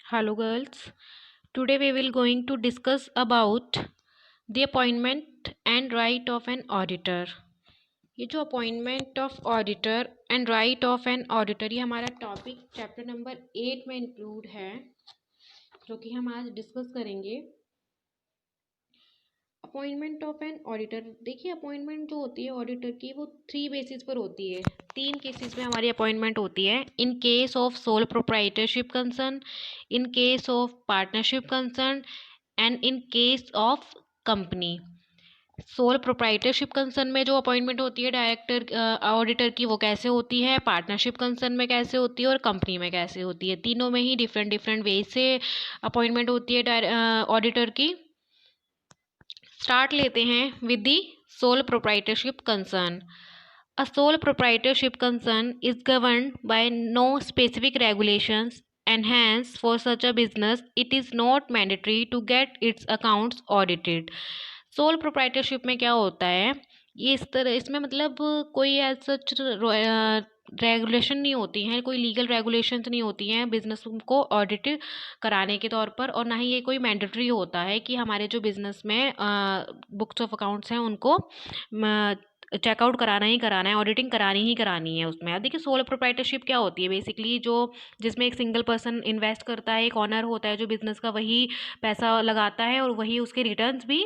Hello girls. Today we will going to discuss about the appointment and right of an auditor. ये जो appointment of auditor and right of an auditor ये हमारा topic chapter number 8 में include है, जो कि हम आज डिस्कस करेंगे। अपॉइंटमेंट ऑफ एन ऑडिटर, देखिए अपॉइंटमेंट जो होती है ऑडिटर की वो 3 बेसिस पर होती है। 3 केसेस में हमारी अपॉइंटमेंट होती है। इन case of soul proprietorship concern, in case of partnership concern and in case of company. Soul proprietorship concern में जो अपॉइंटमेंट होती है डायरेक्टर ऑडिटर की, वो कैसे होती है, पार्टनरशिप कंसर्न में कैसे होती है और कंपनी में कैसे होती है। तीनों में ही डिफरेंट डिफरेंट वे से अपॉइंटमेंट होती है ऑडिटर की। स्टार्ट लेते हैं with the soul proprietorship concern. A sole proprietorship concern is governed by no specific regulations, and hence for such a business it is not mandatory to get its accounts audited. Sole proprietorship में क्या होता है, ये इस तरह इसमें मतलब कोई एज सच रेगुलेशन नहीं होती हैं, कोई लीगल रेगुलेशंस नहीं होती हैं बिजनेस को ऑडिट कराने के तौर पर, और ना ही ये कोई मैंडेटरी होता है कि हमारे जो बिजनेस में बुक्स ऑफ अकाउंट्स हैं उनको चेकआउट कराना ही कराना है, ऑडिटिंग करानी ही करानी है उसमें। अब देखिए सोल प्रोप्राइटरशिप क्या होती है, बेसिकली जो जिसमें एक सिंगल पर्सन इन्वेस्ट करता है, एक ऑनर होता है जो बिजनेस का, वही पैसा लगाता है और वही उसके रिटर्न्स भी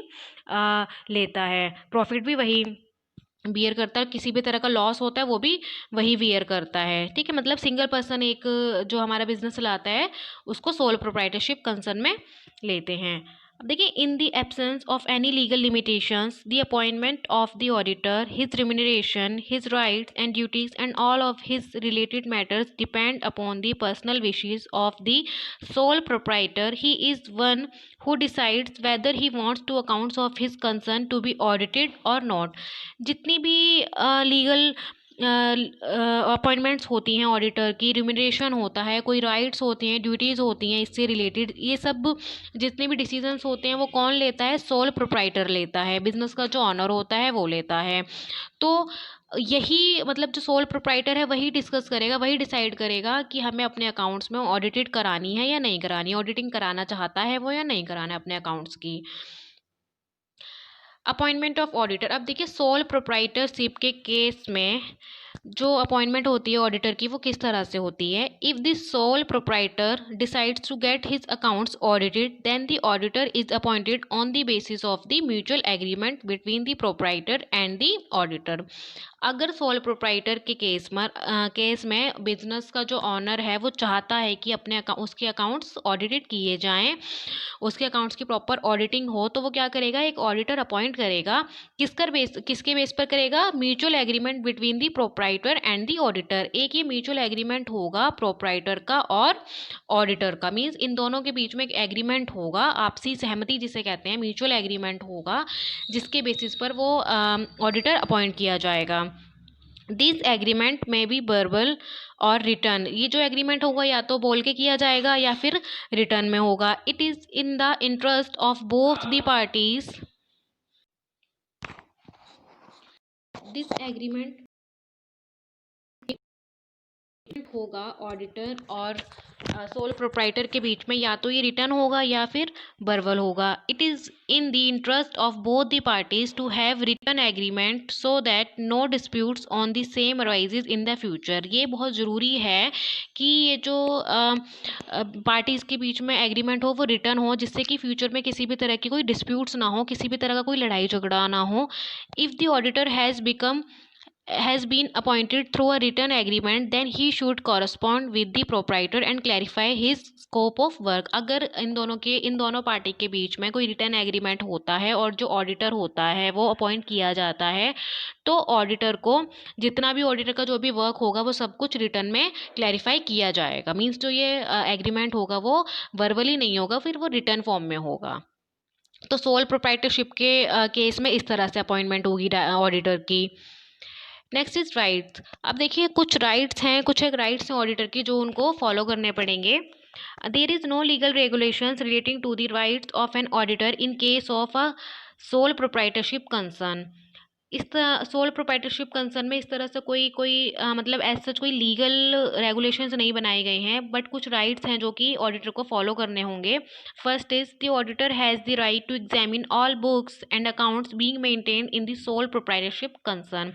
लेता है, प्रॉफिट भी वही बियर करता है, किसी भी तरह का लॉस होता है वो भी वही बियर करता है। ठीक है, मतलब सिंगल पर्सन एक जो हमारा बिजनेस चलाता है उसको सोल प्रोप्राइटरशिप कंसर्न में लेते हैं। अब देखिए, in the absence of any legal limitations the appointment of the auditor, his remuneration, his rights and duties and all of his related matters depend upon the personal wishes of the sole proprietor. He is one who decides whether he wants to accounts of his concern to be audited or not. जितनी भी legal appointments होती हैं auditor की, remuneration होता है, कोई rights होते हैं, ड्यूटीज़ होती हैं इससे रिलेटेड, ये सब जितने भी डिसीजंस होते हैं वो कौन लेता है, सोल प्रोप्राइटर लेता है, बिजनेस का जो ऑनर होता है वो लेता है। तो यही मतलब जो सोल प्रोप्राइटर है वही डिस्कस करेगा, वही डिसाइड करेगा कि हमें अपने अकाउंट्स में ऑडिटेड करानी है या नहीं करानी, ऑडिटिंग कराना चाहता है वो या नहीं कराना है अपने अकाउंट्स की। अपॉइंटमेंट ऑफ ऑडिटर, अब देखिए सोल प्रोप्राइटरशिप के केस में जो अपॉइंटमेंट होती है ऑडिटर की वो किस तरह से होती है। If the sole proprietor decides to get his accounts audited then the auditor is appointed on the basis of the mutual agreement between the proprietor and the auditor. अगर सोल प्रोप्राइटर के case में business का जो honour है वो चाहता है कि अपने उसके अकाउंट्स ऑडिटेड किए जाएं, उसके अकाउंट्स की प्रॉपर ऑडिटिंग हो, तो वो क्या करेगा, एक ऑडिटर अपॉइंट करेगा। किसके बेस पर करेगा, mutual agreement between the proprietor and the auditor. एक ये म्यूचुअल एग्रीमेंट होगा प्रोप्राइटर का और ऑडिटर का, मीन्स इन दोनों के बीच में एक एग्रीमेंट होगा, आपसी सहमति जिसे कहते हैं, म्यूचुअल एग्रीमेंट होगा, जिसके बेसिस पर वो ऑडिटर अपॉइंट किया जाएगा। दिस एग्रीमेंट में बी वर्बल और रिटर्न, ये जो एग्रीमेंट होगा या तो बोल के किया जाएगा या फिर रिटर्न में होगा। It is in the interest of both the parties, this agreement होगा ऑडिटर और सोल प्रोप्राइटर के बीच में, या तो ये रिटर्न होगा या फिर वर्बल होगा। It is in the interest of both the parties to have written agreement so that no disputes on the same arises in the future. ये बहुत ज़रूरी है कि ये जो पार्टीज़ के बीच में एग्रीमेंट हो वो रिटर्न हो, जिससे कि फ्यूचर में किसी भी तरह की कोई डिस्प्यूट्स ना हो, किसी भी तरह का कोई लड़ाई झगड़ा ना हो। If the auditor has been appointed through a written agreement then he should correspond with the proprietor and clarify his scope of work। अगर इन दोनों पार्टी के बीच में कोई रिटर्न एग्रीमेंट होता है और जो ऑडिटर होता है वो अपॉइंट किया जाता है, तो ऑडिटर को जितना भी ऑडिटर का जो भी वर्क होगा वो सब कुछ रिटर्न में क्लैरिफाई किया जाएगा। मीन्स जो ये एग्रीमेंट होगा वो वर्बली नहीं होगा, फिर वो रिटर्न फॉर्म में होगा। तो सोल प्रोप्राइटरशिप के केस में इस तरह से अपॉइंटमेंट होगी ऑडिटर की। Next is rights. अब देखिए कुछ राइट्स हैं, कुछ एक राइट्स हैं ऑडिटर की जो उनको फॉलो करने पड़ेंगे। There is no legal regulations relating to the rights of an auditor in case of a sole proprietorship concern. इस तरह सोल प्रोप्राइटरशिप कंसर्न में इस तरह से कोई मतलब एज सच कोई लीगल रेगुलेशंस नहीं बनाए गए हैं, बट कुछ राइट्स हैं जो कि ऑडिटर को फॉलो करने होंगे। First is the auditor has the right to examine all books and accounts being maintained in the sole proprietorship concern.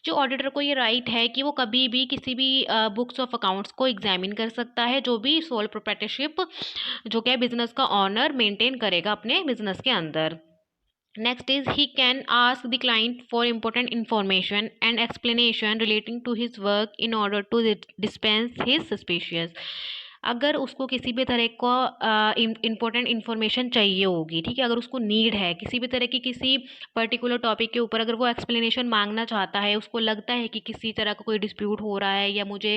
जो ऑडिटर को ये राइट है कि वो कभी भी किसी भी बुक्स ऑफ अकाउंट्स को एग्जामिन कर सकता है जो भी सोल प्रोप्राइटरशिप जो क्या बिजनेस का ऑनर मेंटेन करेगा अपने बिजनेस के अंदर। Next is he can ask the client for important information and explanation relating to his work in order to dispense his suspicious। अगर उसको किसी भी तरह का इम्पोर्टेंट इन्फॉर्मेशन चाहिए होगी, ठीक है, अगर उसको नीड है किसी भी तरह की किसी पर्टिकुलर टॉपिक के ऊपर, अगर वो एक्सप्लेनेशन मांगना चाहता है, उसको लगता है कि किसी तरह का कोई डिस्प्यूट हो रहा है या मुझे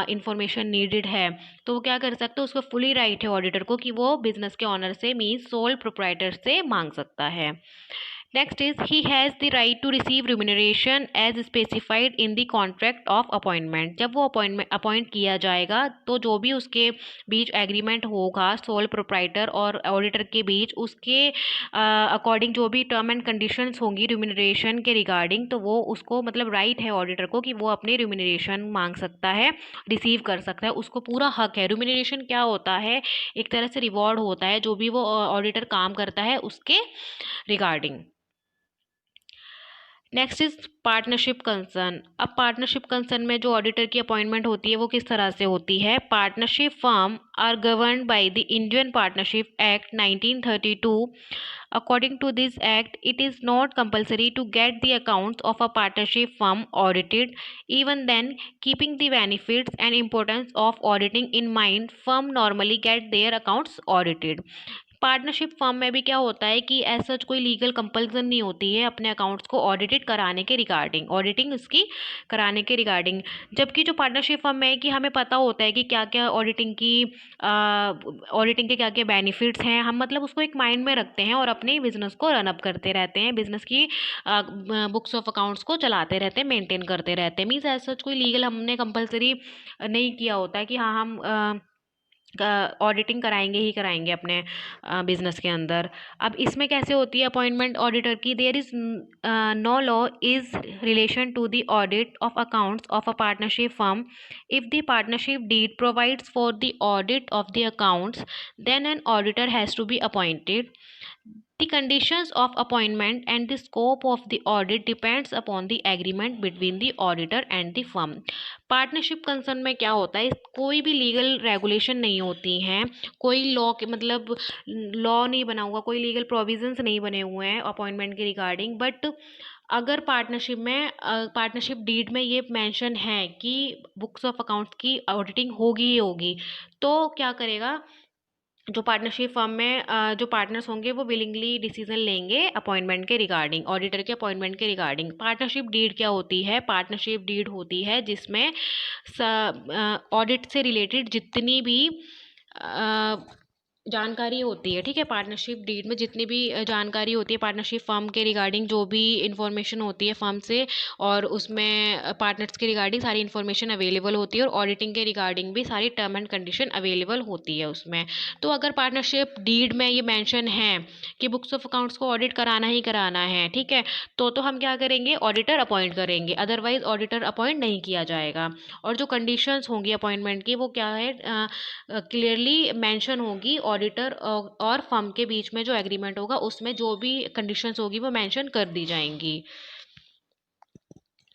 इन्फॉर्मेशन नीडेड है, तो वो क्या कर सकते हैं, उसको फुली राइट है ऑडिटर को कि वो बिजनेस के ऑनर से मीन्स सोल प्रोप्राइटर से मांग सकता है। Next is he has the right to receive remuneration as specified in the contract of appointment. जब वो अपॉइंट किया जाएगा तो जो भी उसके बीच एग्रीमेंट होगा सोल प्रोप्राइटर और ऑडिटर के बीच, उसके अकॉर्डिंग जो भी टर्म एंड कंडीशंस होंगी रिम्यूनरेशन के रिगार्डिंग, तो वो उसको मतलब राइट है ऑडिटर को कि वो अपनी रिम्यूनरेशन मांग सकता है, रिसीव कर सकता है, उसको पूरा हक है। रिम्यूनरेशन क्या होता है, एक तरह से रिवॉर्ड होता है जो भी वो ऑडिटर काम करता है उसके regarding. Next is partnership concern. अब पार्टनरशिप कंसर्न में जो ऑडिटर की अपॉइंटमेंट होती है वो किस तरह से होती है। Partnership firm are governed by the Indian partnership act 1932। According to this act, it is not compulsory to get the accounts of a partnership firm audited. Even then, keeping the benefits and importance of auditing in mind, firm normally get their accounts audited। Partnership firm में भी क्या होता है कि ऐसा कोई legal compulsion नहीं होती है अपने अकाउंट्स को ऑडिटेड कराने के रिगार्डिंग, ऑडिटिंग उसकी कराने के रिगार्डिंग। जबकि जो पार्टनरशिप फर्म में है कि हमें पता होता है कि क्या क्या ऑडिटिंग के क्या क्या बेनिफिट्स हैं, हम मतलब उसको एक माइंड में रखते हैं और अपने बिजनेस को रन अप करते रहते हैं, बिजनेस की बुक्स ऑफ अकाउंट्स को चलाते रहते हैं, मेंटेन करते रहते हैं। मीन्स ऐसा कोई लीगल हमने कंपल्सरी नहीं किया होता है कि हाँ हम ऑडिटिंग कराएंगे ही कराएंगे अपने बिजनेस के अंदर। अब इसमें कैसे होती है अपॉइंटमेंट ऑडिटर की। There is no law is relation to the audit of accounts of a partnership firm. If the partnership deed provides for the audit of the accounts, then an auditor has to be appointed. The conditions of appointment and the scope of the audit depends upon the agreement between the auditor and the firm। Partnership concern में क्या होता है, कोई भी legal regulation नहीं होती हैं, कोई लॉ के मतलब लॉ नहीं बना हुआ, कोई लीगल प्रोविजंस नहीं बने हुए हैं अपॉइंटमेंट के रिगार्डिंग। बट अगर पार्टनरशिप में पार्टनरशिप डीड में ये मेंशन है कि बुक्स ऑफ अकाउंट्स की ऑडिटिंग होगी ही होगी, तो क्या करेगा जो पार्टनरशिप फर्म में जो पार्टनर्स होंगे वो विलिंगली डिसीजन लेंगे अपॉइंटमेंट के रिगार्डिंग, ऑडिटर के अपॉइंटमेंट के रिगार्डिंग। पार्टनरशिप डीड क्या होती है, पार्टनरशिप डीड होती है जिसमें ऑडिट से रिलेटेड जितनी भी जानकारी होती है, ठीक है, पार्टनरशिप डीड में जितनी भी जानकारी होती है पार्टनरशिप फर्म के रिगार्डिंग, जो भी इंफॉर्मेशन होती है फर्म से, और उसमें पार्टनर्स के रिगार्डिंग सारी इन्फॉर्मेशन अवेलेबल होती है, और ऑडिटिंग के रिगार्डिंग भी सारी टर्म एंड कंडीशन अवेलेबल होती है उसमें। तो अगर पार्टनरशिप डीड में ये मेंशन है कि बुक्स ऑफ अकाउंट्स को ऑडिट कराना ही कराना है, ठीक है, तो हम क्या करेंगे, ऑडिटर अपॉइंट करेंगे, अदरवाइज ऑडिटर अपॉइंट नहीं किया जाएगा। और जो कंडीशंस होंगी अपॉइंटमेंट की वो क्या है, क्लियरली मेंशन होगी। ऑडिटर और फर्म के बीच में जो एग्रीमेंट होगा उसमें जो भी कंडीशंस होगी वो मेंशन कर दी जाएंगी।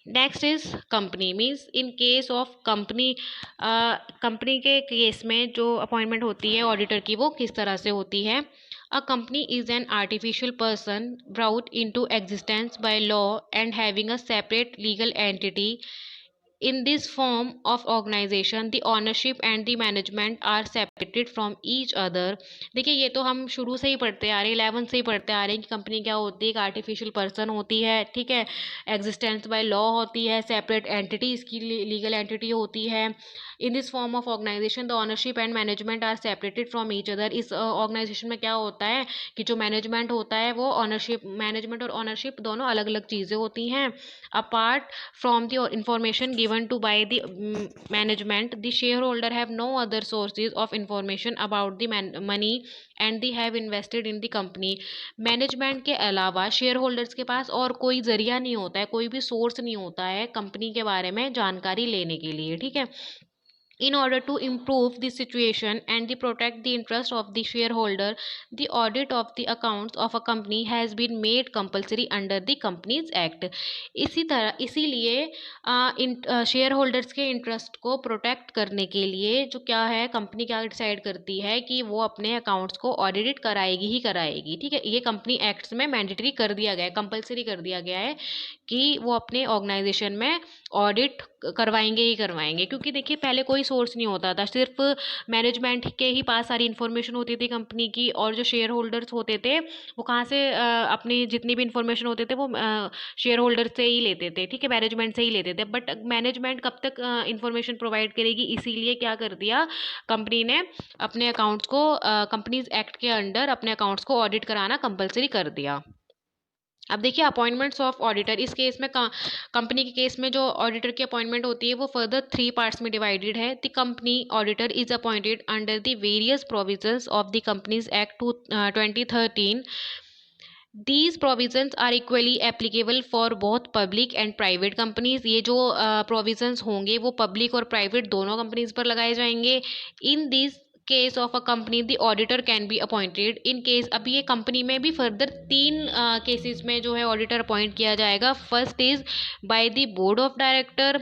Next is company. Means in case of company, company के केस में जो अपॉइंटमेंट होती है ऑडिटर की वो किस तरह से होती है। A company is an artificial person brought into existence by law and having a separate legal entity. In this form of organization, the ownership and the management are separated from each other। देखिए ये तो हम शुरू से ही पढ़ते आ रहे हैं, 11 से ही पढ़ते आ रहे हैं कि कंपनी क्या होती है, एक आर्टिफिशियल पर्सन होती है, ठीक है, एग्जिस्टेंस बाय लॉ होती है, सेपरेट एंटिटी इसकी लीगल एंटिटी होती है। In this form of organisation the ownership and management are separated from each other. इस ऑर्गेनाइजेशन में क्या होता है कि जो मैनेजमेंट होता है वो ऑनरशिप, मैनेजमेंट और ऑनरशिप दोनों अलग अलग चीज़ें होती हैं। Apart from the information given given to by the management, the shareholder have no other sources of information about the money and they have invested in the company. Management के अलावा share holders के पास और कोई जरिया नहीं होता है, कोई भी सोर्स नहीं होता है कंपनी के बारे में जानकारी लेने के लिए, ठीक है। In order to improve the situation and to protect the interest of the shareholder, the audit of the accounts of a company has been made compulsory under the Companies Act. इसी तरह इसीलिए शेयर होल्डर्स के interest को protect करने के लिए जो क्या है, कंपनी क्या डिसाइड करती है कि वो अपने अकाउंट्स को ऑडिट कराएगी ही कराएगी, ठीक है। ये कंपनी एक्ट्स में मैंडेटरी कर दिया गया है, कंपलसरी कर दिया गया है कि वो अपने ऑर्गेनाइजेशन में ऑडिट करवाएंगे ही करवाएंगे। क्योंकि देखिए पहले कोई सोर्स नहीं होता था, सिर्फ मैनेजमेंट के ही पास सारी इन्फॉर्मेशन होती थी कंपनी की, और जो शेयर होल्डर्स होते थे वो कहाँ से अपनी जितनी भी इन्फॉर्मेशन होते थे वो शेयर होल्डर से ही लेते थे, ठीक है, मैनेजमेंट से ही लेते थे। बट मैनेजमेंट कब तक इन्फॉर्मेशन प्रोवाइड करेगी, इसीलिए क्या कर दिया कंपनी ने, अपने अकाउंट्स को कंपनीज एक्ट के अंडर अपने अकाउंट्स को ऑडिट कराना कंपलसरी कर दिया। अब देखिए अपॉइंटमेंट्स ऑफ ऑडिटर, इस केस में कंपनी के केस में जो ऑडिटर की अपॉइंटमेंट होती है वो फर्दर 3 पार्ट्स में डिवाइडेड है। The company auditor is appointed under the various provisions of the companies act 2013। These provisions are equally applicable for both public and private companies। ये जो provisions होंगे वो public और private दोनों companies पर लगाए जाएंगे। In this case of a company the auditor can be appointed in case, अब ये कंपनी में भी फर्दर 3 केसेस में जो है ऑडिटर अपॉइंट किया जाएगा। First is by the board of director,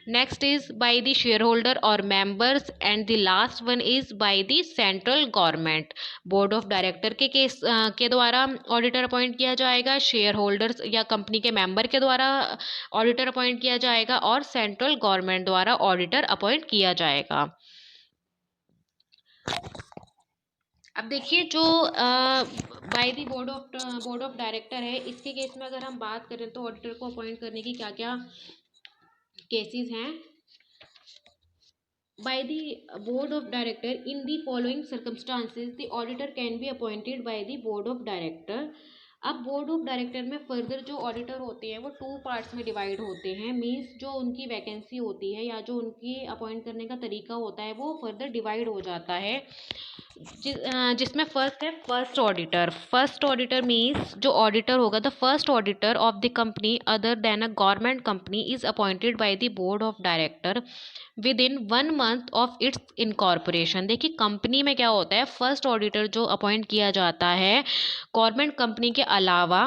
next is by the shareholder or members, and the last one is by the central government. Board of director के case के द्वारा auditor appoint किया जाएगा, shareholders या company के member के द्वारा auditor appoint किया जाएगा, और सेंट्रल गवर्नमेंट द्वारा ऑडिटर अपॉइंट किया जाएगा। अब देखिए जो by the board of director है, इसके केस में अगर हम बात करें तो ऑडिटर को अपॉइंट करने की क्या क्या केसेस हैं। Bye the board of director in the following circumstances the auditor can be appointed by the board of director. अब बोर्ड ऑफ डायरेक्टर में फर्दर जो ऑडिटर होते हैं वो 2 पार्ट्स में डिवाइड होते हैं। मीन्स जो उनकी वैकेंसी होती है या जो उनकी अपॉइंट करने का तरीका होता है वो फर्दर डिवाइड हो जाता है। जिसमें फर्स्ट है first auditor. First auditor means जो ऑडिटर होगा, the first auditor of the company other than a government company is appointed by the board of director with in 1 month of its incorporation. देखिए company में क्या होता है, first auditor जो appoint किया जाता है गवर्नमेंट कंपनी के अलावा,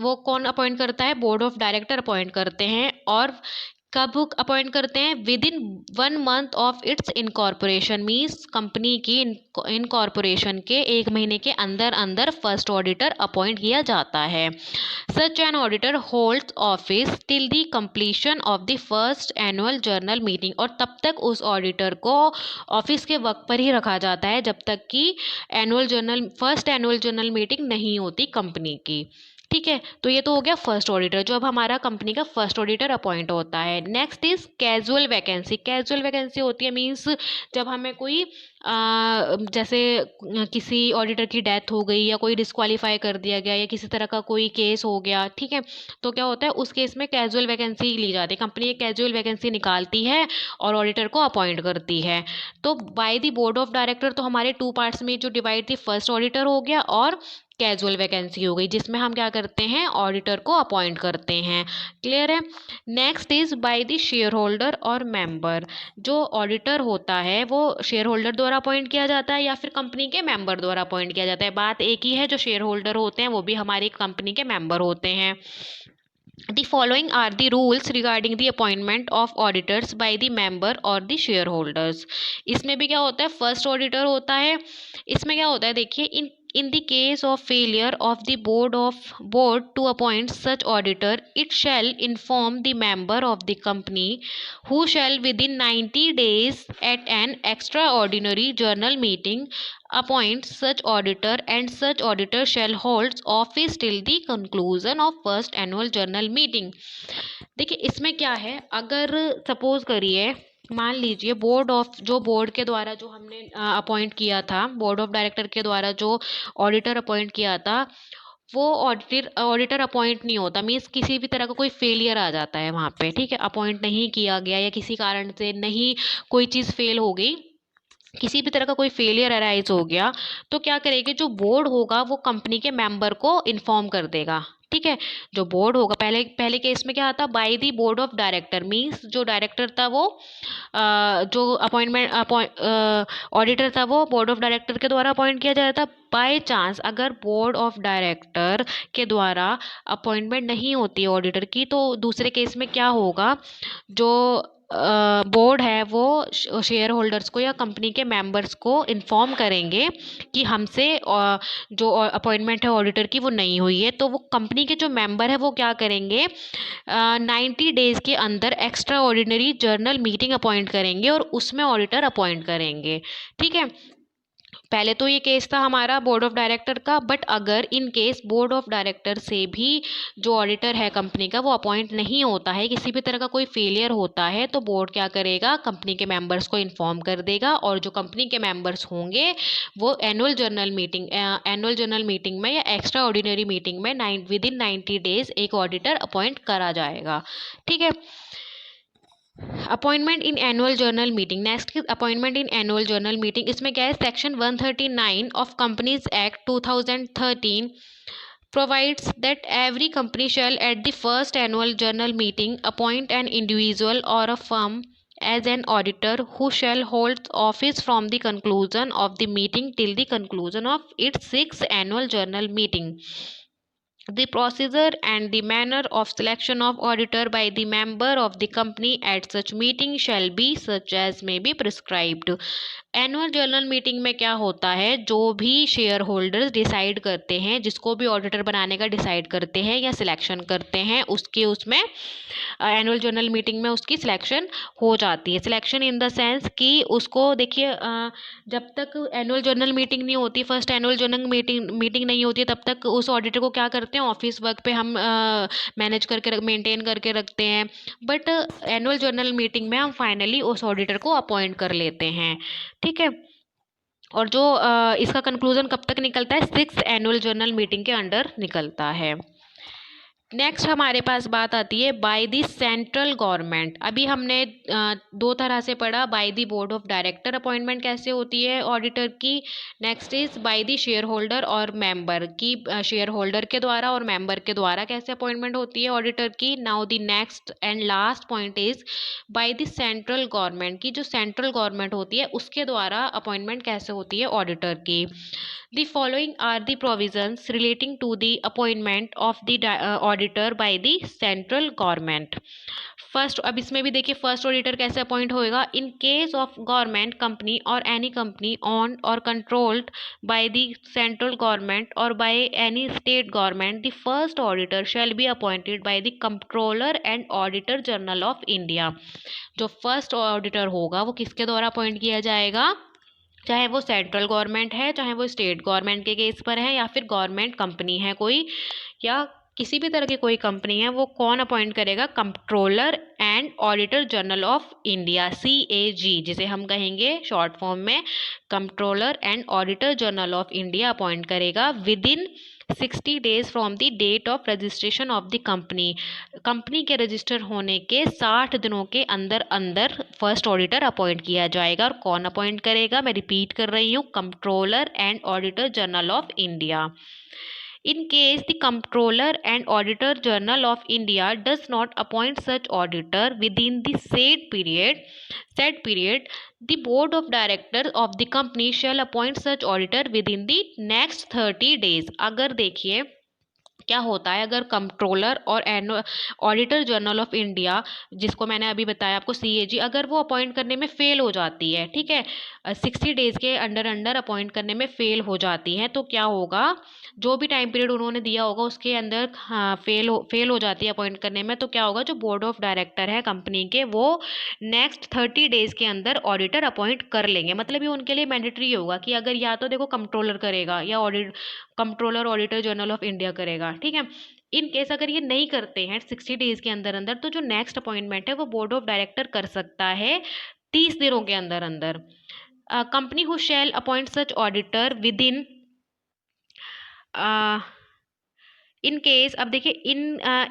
वो कौन अपॉइंट करता है, बोर्ड ऑफ डायरेक्टर अपॉइंट करते हैं। और कब अपॉइंट करते हैं, with in 1 month of its incorporation, means company की इनकॉर्पोरेशन के 1 महीने के अंदर अंदर फर्स्ट ऑडिटर अपॉइंट किया जाता है। Such an auditor holds office till the completion of the first annual journal meeting, और तब तक उस ऑडिटर को ऑफिस के वक्त पर ही रखा जाता है जब तक कि फर्स्ट एनुअल जर्नल मीटिंग नहीं होती कंपनी की, ठीक है। तो ये तो हो गया फर्स्ट ऑडिटर, जो अब हमारा कंपनी का फर्स्ट ऑडिटर अपॉइंट होता है। Next is casual vacancy. Casual vacancy होती है मीन्स जब हमें कोई जैसे किसी ऑडिटर की डेथ हो गई या कोई डिस्क्वालीफाई कर दिया गया या किसी तरह का कोई केस हो गया, ठीक है, तो क्या होता है उस केस में कैजुअल वैकेंसी ली जाती है। कंपनी एक कैजुअल वैकेंसी निकालती है और ऑडिटर को अपॉइंट करती है। तो bye the board of director तो हमारे 2 पार्ट्स में जो डिवाइड थी, फर्स्ट ऑडिटर हो गया और कैजुअल वैकेंसी हो गई, जिसमें हम क्या करते हैं, ऑडिटर को अपॉइंट करते हैं। क्लियर है। Next is by the shareholder और मेंबर। जो ऑडिटर होता है वो शेयर होल्डर द्वारा अपॉइंट किया जाता है या फिर कंपनी के मेंबर द्वारा अपॉइंट किया जाता है। बात एक ही है, जो शेयर होल्डर होते हैं वो भी हमारी कंपनी के मेंबर होते हैं। The following are the rules regarding the appointment of auditors by the member or the shareholders। इसमें भी क्या होता है, फर्स्ट ऑडिटर होता है। इसमें क्या होता है, देखिए in the case of failure of the board to appoint such auditor, it shall inform the member of the company, who shall within 90 days at an extraordinary general meeting appoint such auditor, and such auditor shall hold office till the conclusion of first annual general meeting। देखिए इसमें क्या है, अगर suppose करिए मान लीजिए board के द्वारा जो हमने अपॉइंट किया था, बोर्ड ऑफ डायरेक्टर के द्वारा जो ऑडिटर अपॉइंट किया था, वो ऑडिटर अपॉइंट नहीं होता, मीन्स किसी भी तरह का कोई फेलियर आ जाता है वहाँ पे, ठीक है, अपॉइंट नहीं किया गया या किसी कारण से नहीं, कोई चीज़ फेल हो गई, किसी भी तरह का कोई फेलियर अराइज हो गया, तो क्या करेगी जो बोर्ड होगा वो कंपनी के मेंबर को इन्फॉर्म कर देगा। ठीक है, जो बोर्ड होगा, पहले पहले केस में क्या आता, bye the board of director, means जो डायरेक्टर था वो जो ऑडिटर था वो बोर्ड ऑफ डायरेक्टर के द्वारा अपॉइंट किया जाता था। बाय चांस अगर बोर्ड ऑफ डायरेक्टर के द्वारा अपॉइंटमेंट नहीं होती है ऑडिटर की, तो दूसरे केस में क्या होगा, जो बोर्ड है वो शेयर होल्डर्स को या कंपनी के मेंबर्स को इन्फॉर्म करेंगे कि हमसे जो अपॉइंटमेंट है ऑडिटर की वो नहीं हुई है, तो वो कंपनी के जो मेंबर है वो क्या करेंगे, 90 डेज के अंदर extraordinary general meeting appoint करेंगे और उसमें ऑडिटर अपॉइंट करेंगे। ठीक है, पहले तो ये केस था हमारा बोर्ड ऑफ डायरेक्टर का, बट अगर in case board of director से भी जो ऑडिटर है कंपनी का वो अपॉइंट नहीं होता है, किसी भी तरह का कोई फेलियर होता है, तो बोर्ड क्या करेगा, कंपनी के मेंबर्स को इन्फॉर्म कर देगा और जो कंपनी के मेंबर्स होंगे वो एनुअल जनरल मीटिंग में या एक्स्ट्रा ऑर्डिनरी मीटिंग में विद इन 90 डेज एक ऑडिटर अपॉइंट करा जाएगा। ठीक है, appointment in annual journal meeting, next appointment in annual journal meeting, इसमें क्या है, section 139 of companies act 2013 provides that every company shall at the first annual journal meeting appoint an individual or a firm as an auditor who shall hold office from the conclusion of the meeting till the conclusion of its sixth annual journal meeting. The procedure and the manner of selection of auditor by the member of the company at such meeting shall be such as may be prescribed. Annual general meeting में क्या होता है, जो भी share holders decide करते हैं, जिसको भी ऑडिटर बनाने का डिसाइड करते हैं या सिलेक्शन करते हैं, उसके उसमें एनुअल जनरल मीटिंग में उसकी सिलेक्शन हो जाती है। सिलेक्शन इन द सेंस कि उसको देखिए, जब तक एनुअल जनरल मीटिंग नहीं होती, फर्स्ट एनुअल जनरल मीटिंग नहीं होती है, तब तक उस ऑडिटर को क्या करते हैं, ऑफिस वर्क पे हम मैनेज करके मेंटेन करके रखते हैं, बट एनुअल जनरल मीटिंग में हम फाइनली उस ऑडिटर को अपॉइंट कर लेते हैं। ठीक है, और जो इसका कंक्लूजन कब तक निकलता है, 6th एनुअल जनरल मीटिंग के अंडर निकलता है। नेक्स्ट हमारे पास बात आती है बाय द सेंट्रल गवर्नमेंट। अभी हमने दो तरह से पढ़ा, bye the board of director appointment कैसे होती है ऑडिटर की, next is by the shareholder और मेंबर की, शेयर होल्डर के द्वारा और मेंबर के द्वारा कैसे अपॉइंटमेंट होती है ऑडिटर की। Now the next and last point is by the central government की, जो सेंट्रल गवर्नमेंट होती है उसके द्वारा अपॉइंटमेंट कैसे होती है ऑडिटर की। The following are the provisions relating to the appointment of the auditor by the central government. First, अब इसमें भी देखिए फर्स्ट ऑडिटर कैसे अपॉइंट होएगा, in case of government company और any company owned or controlled by the central government or by any state government, the first auditor shall be appointed by the controller and auditor general of India. जो first auditor होगा वो किसके द्वारा appoint किया जाएगा, चाहे वो central government है, चाहे वो स्टेट गवर्नमेंट के केस पर है, या फिर गवर्नमेंट कंपनी है कोई, या किसी भी तरह की कोई कंपनी है, वो कौन अपॉइंट करेगा, controller and auditor general of India, CAG जिसे हम कहेंगे शॉर्ट फॉर्म में, controller and auditor general of India appoint करेगा within 60 days from the date of registration of the company. Company के रजिस्टर होने के 60 दिनों के अंदर अंदर फर्स्ट ऑडिटर अपॉइंट किया जाएगा। और कौन अपॉइंट करेगा, मैं रिपीट कर रही हूँ, controller and auditor general of India. In case the Comptroller and Auditor General of India does not appoint such auditor within the said period, the Board of Directors of the company shall appoint such auditor within the next 30 days. अगर देखिए क्या होता है, अगर controller और auditor general of India, जिसको मैंने अभी बताया आपको CAG, अगर वो अपॉइंट करने में फेल हो जाती है, ठीक है, 60 डेज के अंडर अंडर अपॉइंट करने में फेल हो जाती है, तो क्या होगा, जो भी टाइम पीरियड उन्होंने दिया होगा उसके अंदर फेल हो जाती है अपॉइंट करने में, तो क्या होगा, जो बोर्ड ऑफ डायरेक्टर है कंपनी के, वो नेक्स्ट 30 डेज के अंदर ऑडिटर अपॉइंट कर लेंगे। मतलब ये उनके लिए मैंडेटरी होगा कि अगर या तो देखो कंट्रोलर करेगा या controller auditor general of India करेगा। ठीक है, इन केस अगर ये नहीं करते हैं 60 डेज के अंदर अंदर, तो जो नेक्स्ट अपॉइंटमेंट है वो बोर्ड ऑफ डायरेक्टर कर सकता है 30 दिनों के अंदर अंदर। Company who shall appoint such auditor within in case, अब देखिए,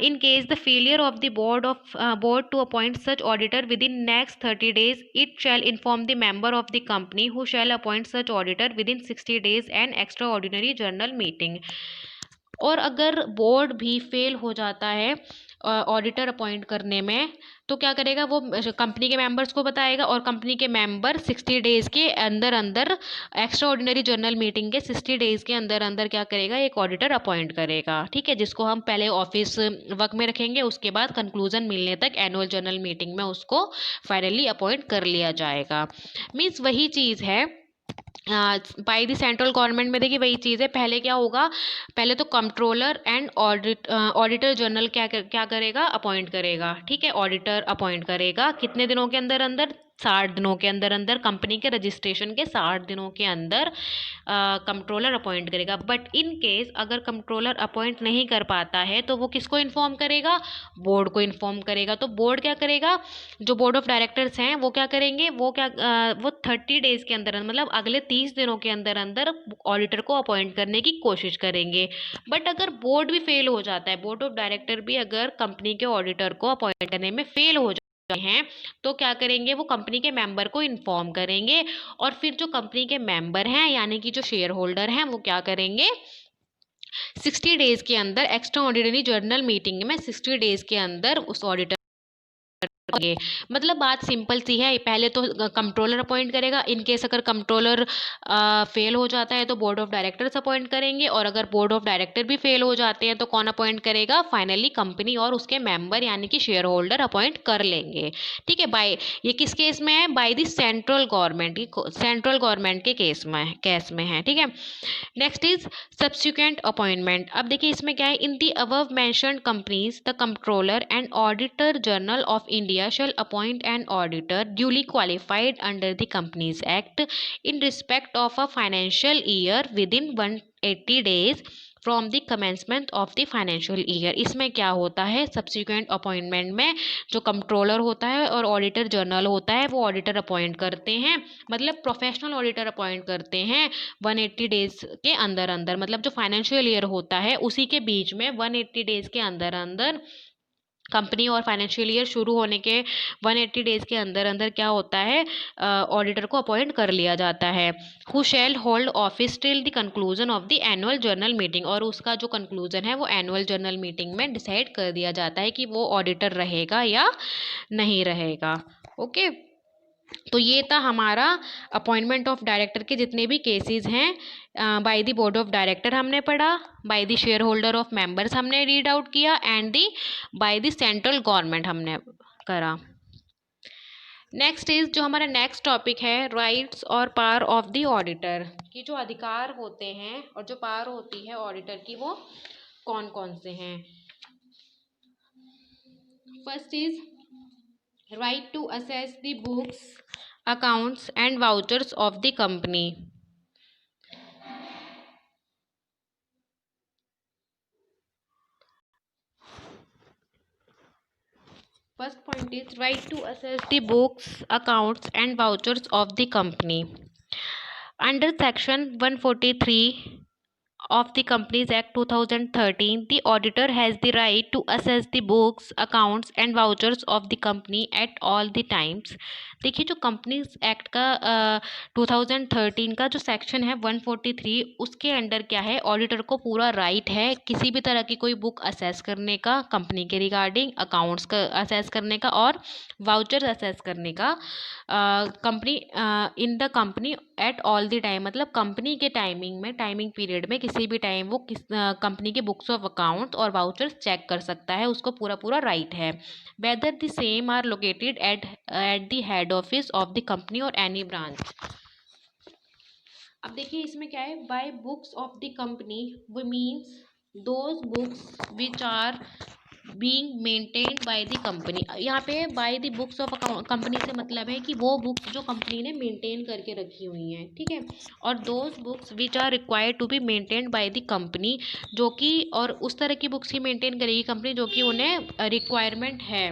in case the failure of the board to appoint such auditor within next 30 days, it shall inform the member of the company who shall appoint such auditor within 60 days and extraordinary general meeting. और अगर board भी fail हो जाता है auditor appoint करने में, तो क्या करेगा, वो कंपनी के मेंबर्स को बताएगा, और कंपनी के मेंबर 60 days के अंदर अंदर, एक्स्ट्रा ऑर्डिनरी जनरल मीटिंग के 60 days के अंदर अंदर क्या करेगा, एक ऑडिटर अपॉइंट करेगा। ठीक है, जिसको हम पहले ऑफिस वर्क में रखेंगे, उसके बाद कंक्लूजन मिलने तक एनुअल जनरल मीटिंग में उसको फाइनली अपॉइंट कर लिया जाएगा। मीन्स वही चीज़ है बाय द सेंट्रल गवर्नमेंट में। देखिए वही चीज़ है, पहले क्या होगा, पहले तो कंट्रोलर एंड ऑडिटर जनरल क्या करेगा, अपॉइंट करेगा। ठीक है, ऑडिटर अपॉइंट करेगा कितने दिनों के अंदर अंदर, 60 दिनों के अंदर अंदर, कंपनी के रजिस्ट्रेशन के 60 दिनों के अंदर कंट्रोलर अपॉइंट करेगा। बट इन केस अगर कंट्रोलर अपॉइंट नहीं कर पाता है, तो वो किसको इन्फॉर्म करेगा, बोर्ड को इन्फॉर्म करेगा। तो बोर्ड क्या करेगा, जो बोर्ड ऑफ डायरेक्टर्स हैं वो क्या करेंगे, वो 30 days के अंदर, मतलब अगले 30 दिनों के अंदर अंदर ऑडिटर को अपॉइंट करने की कोशिश करेंगे। बट अगर बोर्ड भी फेल हो जाता है, बोर्ड ऑफ डायरेक्टर भी अगर कंपनी के ऑडिटर को अपॉइंट करने में फेल हो जाते हैं, तो क्या करेंगे, वो कंपनी के मेंबर को इन्फॉर्म करेंगे। और फिर जो कंपनी के मेंबर हैं, यानी कि जो शेयर होल्डर हैं, वो क्या करेंगे, 60 days के अंदर एक्स्ट्रा ऑर्डिनरी जर्नल मीटिंग में 60 days के अंदर उस ऑडिटर, मतलब बात सिंपल सी है। पहले तो कंट्रोलर अपॉइंट करेगा, इन केस अगर कंट्रोलर फेल हो जाता है तो बोर्ड ऑफ डायरेक्टर्स अपॉइंट करेंगे, और अगर बोर्ड ऑफ डायरेक्टर भी फेल हो जाते हैं तो कौन अपॉइंट करेगा, फाइनली कंपनी और उसके मेंबर यानी कि शेयर होल्डर अपॉइंट कर लेंगे। ठीक है, बाय, ये किस केस में है, bye the central government, central government के केस में है। ठीक है, नेक्स्ट इज सब्सिक्वेंट अपॉइंटमेंट। अब देखिए इसमें क्या है, in the above mentioned companies the controller and auditor general of India shall appoint an auditor duly qualified under the companies act in respect of a financial year within 180 days from the commencement of the financial year. इसमें क्या होता है, subsequent appointment में जो controller होता है और auditor general होता है, वो ऑडिटर अपॉइंट करते हैं, मतलब प्रोफेशनल ऑडिटर अपॉइंट करते हैं 180 डेज के अंदर अंदर, मतलब जो फाइनेंशियल ईयर होता है उसी के बीच में 180 डेज के अंदर अंदर, कंपनी और फाइनेंशियल ईयर शुरू होने के 180 डेज के अंदर अंदर क्या होता है, ऑडिटर को अपॉइंट कर लिया जाता है। Who shall hold office till the conclusion of the annual journal meeting, और उसका जो कंक्लूजन है वो एनुअल जर्नल मीटिंग में डिसाइड कर दिया जाता है कि वो ऑडिटर रहेगा या नहीं रहेगा। ओके, तो ये था हमारा अपॉइंटमेंट ऑफ डायरेक्टर के जितने भी केसेस हैं, bye the board of director हमने पढ़ा, bye the share holder of members हमने रीड आउट किया, and the bye the central government हमने करा। नेक्स्ट इज, जो हमारा नेक्स्ट टॉपिक है, राइट्स और पावर ऑफ द ऑडिटर, कि जो अधिकार होते हैं और जो पावर होती है ऑडिटर की, वो कौन कौन से हैं। First is right to assess the books, accounts and vouchers of the company. First point is right to assess the books, accounts and vouchers of the company. Under section 143 of the Companies Act 2013, the auditor has the right to assess the books, accounts and vouchers of the company at all the times. देखिए जो companies act का 2013 का जो section है 143, उसके under क्या है, auditor को पूरा राइट है किसी भी तरह की कोई बुक असेस करने का, कंपनी के रिगार्डिंग अकाउंट्स का असेस करने का और वाउचर असेस करने का, company in the company at all the time, मतलब कंपनी के टाइमिंग में, टाइमिंग पीरियड में किसी भी टाइम वो कंपनी के बुक्स ऑफ अकाउंट और वाउचर्स चेक कर सकता है, उसको पूरा पूरा राइट है। Whether the same are located at the head office of the company और एनी ब्रांच। अब देखिए इसमें क्या है, by books of the company we means those books which are being maintained by the company. यहाँ पे by the books of company से मतलब है कि वो बुक्स जो कंपनी ने मेंटेन करके रखी हुई हैं, ठीक है, और those books which are required to be maintained by the company, जो कि, और उस तरह की बुक्स ही मेंटेन करेगी कंपनी जो कि उन्हें रिक्वायरमेंट है,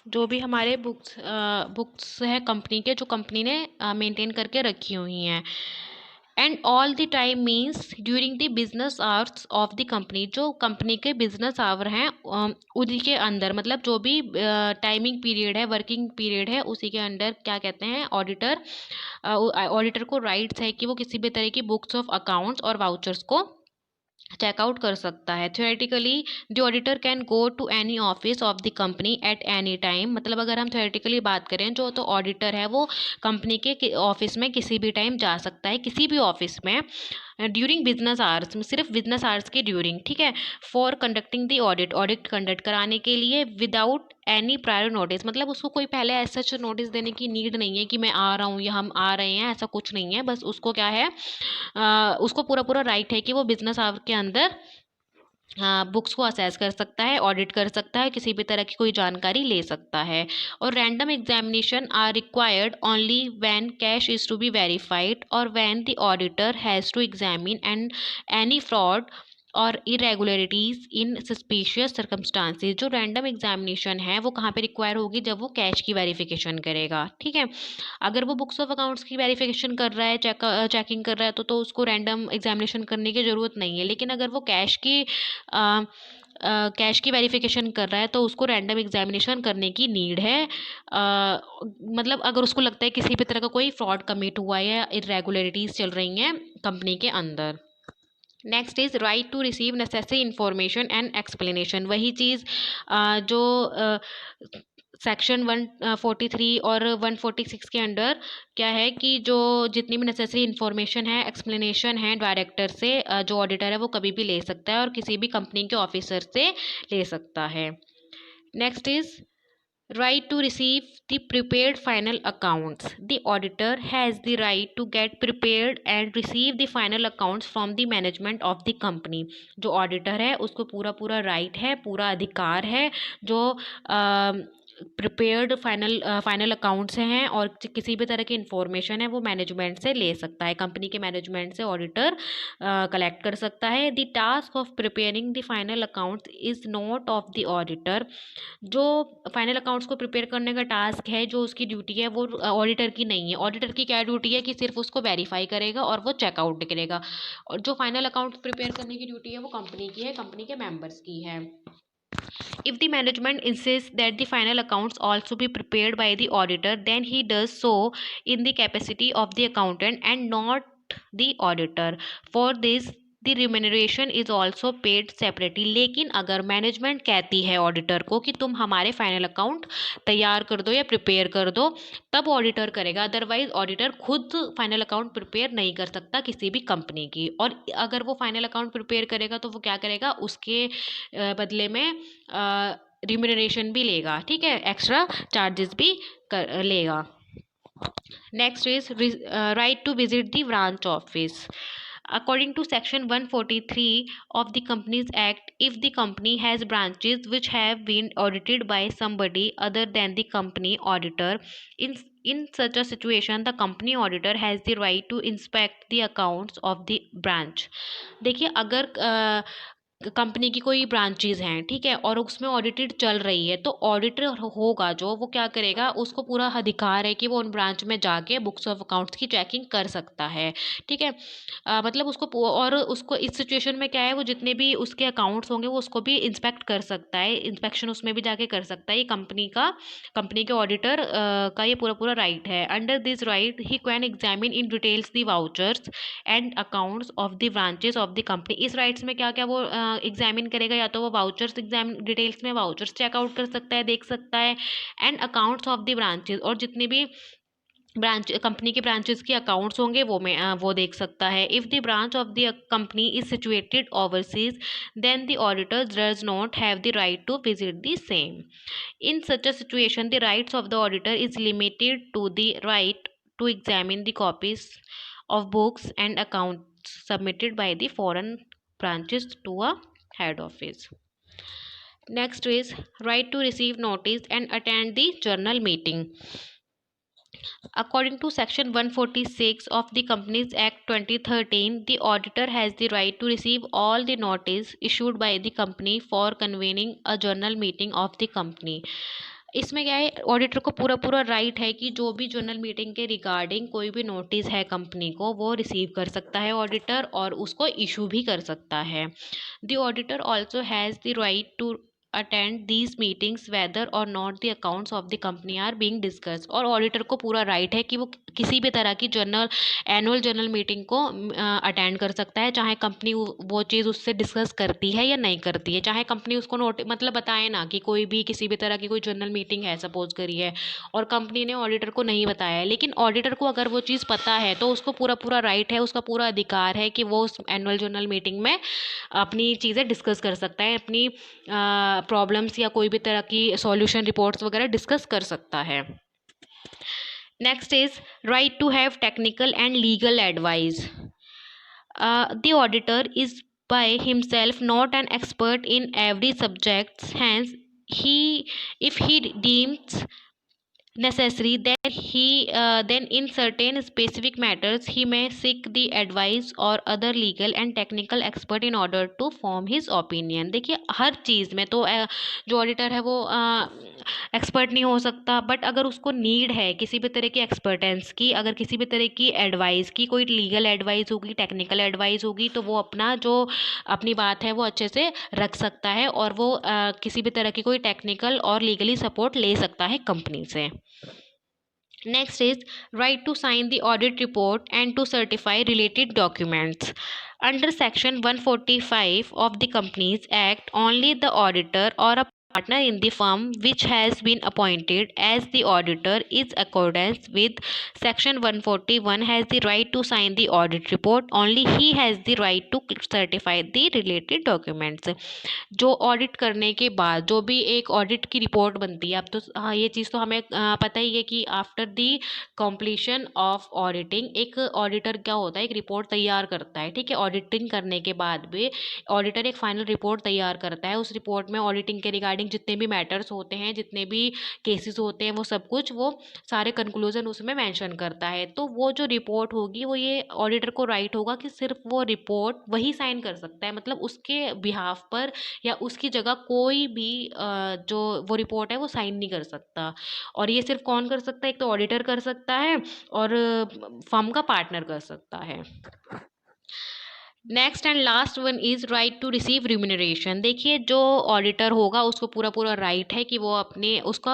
जो भी हमारे बुक्स है कंपनी के, जो कंपनी ने मेंटेन करके रखी हुई हैं। And all the time means during the business hours of the company, जो कंपनी के बिजनेस आवर हैं उन्हीं के अंदर, मतलब जो भी टाइमिंग पीरियड है, वर्किंग पीरियड है, उसी के अंदर क्या कहते हैं, ऑडिटर को राइट्स है कि वो किसी भी तरह की बुक्स ऑफ अकाउंट्स और वाउचर्स को चेकआउट कर सकता है। Theoretically the auditor can go to any office of the company at any time, मतलब अगर हम थ्योरेटिकली बात करें जो, तो ऑडिटर है वो कंपनी के ऑफिस में किसी भी टाइम जा सकता है, किसी भी ऑफिस में ड्यूरिंग बिजनेस आवर्स, सिर्फ बिजनेस आवर्स के ड्यूरिंग, ठीक है। For conducting the audit conduct कराने के लिए विदाउट एनी प्रायर नोटिस, मतलब उसको कोई पहले ऐसा नोटिस देने की नीड नहीं है कि मैं आ रहा हूँ या हम आ रहे हैं, ऐसा कुछ नहीं है। बस उसको क्या है, उसको पूरा पूरा राइट है कि वो बिजनेस आवर के अंदर बुक्स को असेस कर सकता है, ऑडिट कर सकता है, किसी भी तरह की कोई जानकारी ले सकता है। और random examination are required only when cash is to be verified or when the auditor has to examine and any fraud or irregularities in suspicious circumstances. जो रैंडम एग्जामिनेशन है वो कहाँ पे रिक्वायर होगी, जब वो कैश की वेरिफिकेशन करेगा, ठीक है। अगर वो बुक्स ऑफ अकाउंट्स की वेरिफिकेशन कर रहा है, चेकिंग कर रहा है, तो उसको रैंडम एग्जामिनेशन करने की ज़रूरत नहीं है। लेकिन अगर वो कैश की वेरिफिकेशन कर रहा है तो उसको रैंडम एग्जामिनेशन करने की नीड है, मतलब अगर उसको लगता है किसी भी तरह का कोई फ्रॉड कमिट हुआ है या इरेगुलरिटीज़ चल रही हैं कंपनी के अंदर। Next is right to receive necessary information and explanation. वही चीज़ जो सेक्शन 143 और 146 के अंडर क्या है कि जो जितनी भी नेसेसरी इंफॉर्मेशन है, एक्सप्लेनेशन है, डायरेक्टर से जो ऑडिटर है वो कभी भी ले सकता है और किसी भी कंपनी के ऑफिसर से ले सकता है। Next is right to receive the prepared final accounts. The auditor has the right to get prepared and receive the final accounts from the management of the company. जो auditor है उसको पूरा पूरा right है, पूरा अधिकार है, जो प्रिपेयर्ड फाइनल अकाउंट्स हैं और किसी भी तरह की इंफॉर्मेशन है वो मैनेजमेंट से ले सकता है, कंपनी के मैनेजमेंट से ऑडिटर कलेक्ट कर सकता है। The task of preparing the final accounts is not of the auditor. जो फाइनल अकाउंट्स को प्रिपेयर करने का टास्क है, जो उसकी ड्यूटी है, वो ऑडिटर की नहीं है। ऑडिटर की क्या ड्यूटी है कि सिर्फ उसको वेरीफाई करेगा और वो चेकआउट करेगा, और जो फाइनल अकाउंट्स प्रिपेयर करने की ड्यूटी है वो कंपनी की है, कंपनी के मेंबर्स की है। If the management insists that the final accounts also be prepared by the auditor, then he does so in the capacity of the accountant and not the auditor. For this the remuneration is also paid separately. लेकिन अगर management कहती है auditor को कि तुम हमारे final account तैयार कर दो या प्रिपेयर कर दो, तब ऑडिटर करेगा, अदरवाइज ऑडिटर खुद फाइनल अकाउंट प्रिपेयर नहीं कर सकता किसी भी कंपनी की। और अगर वो फाइनल अकाउंट प्रिपेयर करेगा तो वो क्या करेगा, उसके बदले में रिम्यूनरेशन भी लेगा, ठीक है, एक्स्ट्रा चार्जेस भी लेगा। Next is right to visit the branch office. According to section 143 of the Companies Act, if the company has branches which have been audited by somebody other than the company auditor, in such a situation the company auditor has the right to inspect the accounts of the branch. देखिए, अगर company की कोई branches हैं, ठीक है, और उसमें audited चल रही है, तो ऑडिटर होगा जो, वो क्या करेगा, उसको पूरा अधिकार है कि वो उन ब्रांच में जाके बुक्स ऑफ अकाउंट्स की चेकिंग कर सकता है, ठीक है। मतलब और उसको इस सिचुएशन में क्या है, वो जितने भी उसके अकाउंट्स होंगे वो उसको भी इंस्पेक्ट कर सकता है, इंस्पेक्शन उसमें भी जाके कर सकता है। ये कंपनी के ऑडिटर का ये पूरा पूरा राइट है। Under this right he can examine in details the vouchers and accounts of the branches of the company. इस राइट्स में क्या क्या वो एग्जामिन करेगा, या तो वो वाउचर्स एग्जामिन, डिटेल्स में वाउचर्स चेकआउट कर सकता है, देख सकता है, and accounts of the branches, और जितने भी ब्रांच कंपनी के ब्रांचेस के अकाउंट्स होंगे वो देख सकता है। If the branch of the company is situated overseas then the auditor does not have the right to visit the same. In such a situation the rights of the auditor is limited to the right to examine the copies of books and accounts submitted by the foreign branches to a head office. Next is right to receive notice and attend the journal meeting. According to section 146 of the Companies Act 2013, the auditor has the right to receive all the notice issued by the company for convening a journal meeting of the company. इसमें क्या है, auditor को पूरा पूरा right है कि जो भी जनरल मीटिंग के रिगार्डिंग कोई भी नोटिस है कंपनी को वो रिसीव कर सकता है ऑडिटर, और उसको इशू भी कर सकता है। The auditor also has the right to attend these meetings whether or not the accounts of the company are being discuss. और ऑडिटर को पूरा राइट है कि वो किसी भी तरह की एनुअल जनरल मीटिंग को अटेंड कर सकता है, चाहे कंपनी वो चीज़ उससे डिस्कस करती है या नहीं करती है। चाहे कंपनी उसको मतलब बताए ना कि कोई भी किसी भी तरह की कोई जनरल मीटिंग है सपोज करिए, और कंपनी ने ऑडिटर को नहीं बताया है, लेकिन ऑडिटर को अगर वो चीज़ पता है तो उसको पूरा पूरा राइट है, उसका पूरा अधिकार है कि वो उस एनुअल जनरल मीटिंग में अपनी चीज़ें डिस्कस कर सकता है, अपनी प्रॉब्लम्स या कोई भी तरह की सॉल्यूशन रिपोर्ट्स वगैरह डिस्कस कर सकता है। Next is right to have technical and legal advice. The auditor is by himself not an expert in every subject, hence he if he deems necessary, then in certain specific matters he may seek the advice or other legal and technical expert in order to form his opinion। देखिए हर चीज़ में तो जो auditor है वो expert नहीं हो सकता, but अगर उसको नीड है किसी भी तरह की एक्सपर्टेंस की, अगर किसी भी तरह की एडवाइस की, कोई लीगल एडवाइस होगी, टेक्निकल एडवाइस होगी, तो वो अपना जो अपनी बात है वो अच्छे से रख सकता है, और वो किसी भी तरह की कोई टेक्निकल और लीगली सपोर्ट ले सकता है कंपनी से। Next is right to sign the audit report and to certify related documents. Under Section 145 of the Companies Act, only the auditor or a partner in the firm which has been appointed as the auditor is accordance with Section 141 has the right to sign the audit report. Only he has the right to certify the related documents. जो audit करने के बाद जो भी एक audit की report बनती है, अब तो हाँ ये चीज़ तो हमें पता ही है कि after the completion of auditing एक ऑडिटर क्या होता है, एक रिपोर्ट तैयार करता है। ठीक है, ऑडिटिंग करने के बाद भी ऑडिटर एक फाइनल रिपोर्ट तैयार करता है। उस रिपोर्ट में ऑडिटिंग के रिगार्डिंग जितने भी मैटर्स होते हैं, जितने भी केसेस होते हैं, वो सब कुछ वो सारे कंक्लूजन उसमें मेंशन करता है। तो वो जो रिपोर्ट होगी वो ये ऑडिटर को राइट होगा कि सिर्फ वो रिपोर्ट वही साइन कर सकता है, मतलब उसके बिहाफ पर या उसकी जगह कोई भी जो वो रिपोर्ट है वो साइन नहीं कर सकता। और ये सिर्फ कौन कर सकता है, एक तो ऑडिटर कर सकता है और फर्म का पार्टनर कर सकता है। Next and last one is right to receive remuneration. देखिए जो ऑडिटर होगा उसको पूरा पूरा राइट है कि वो अपने उसका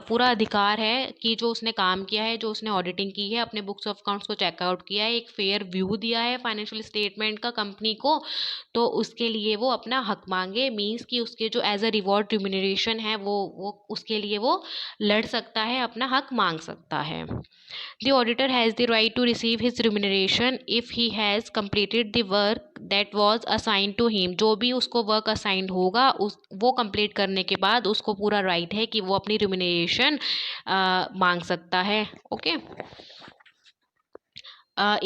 पूरा अधिकार है कि जो उसने काम किया है, जो उसने ऑडिटिंग की है, अपने बुक्स ऑफ अकाउंट्स को चेकआउट किया है, एक फेयर व्यू दिया है फाइनेंशियल स्टेटमेंट का कंपनी को, तो उसके लिए वो अपना हक मांगे, मीन्स कि उसके जो एज अ रिवॉर्ड रिम्यूनरेशन है वो उसके लिए वो लड़ सकता है, अपना हक मांग सकता है। The auditor has the right to receive his remuneration if he has completed the work that was assigned to him। जो भी उसको वर्क असाइंड होगा उस वो कंप्लीट करने के बाद उसको पूरा राइट है कि वो अपनी रिम्यूनरेशन मांग सकता है। Okay,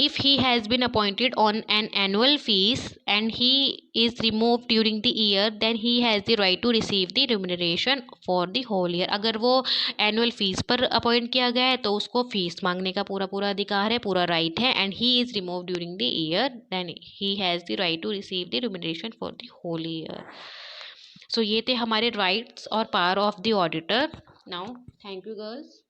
if he has been appointed on an annual fees and he is removed during the year, then he has the right to receive the remuneration for the whole year। अगर वो annual fees पर appoint किया गया है तो उसको fees मांगने का पूरा पूरा अधिकार है, पूरा राइट है। And he is remove during the year, then he has the right to receive the remuneration for the whole year. सो ये थे हमारे राइट्स और power of the auditor. Now thank you girls.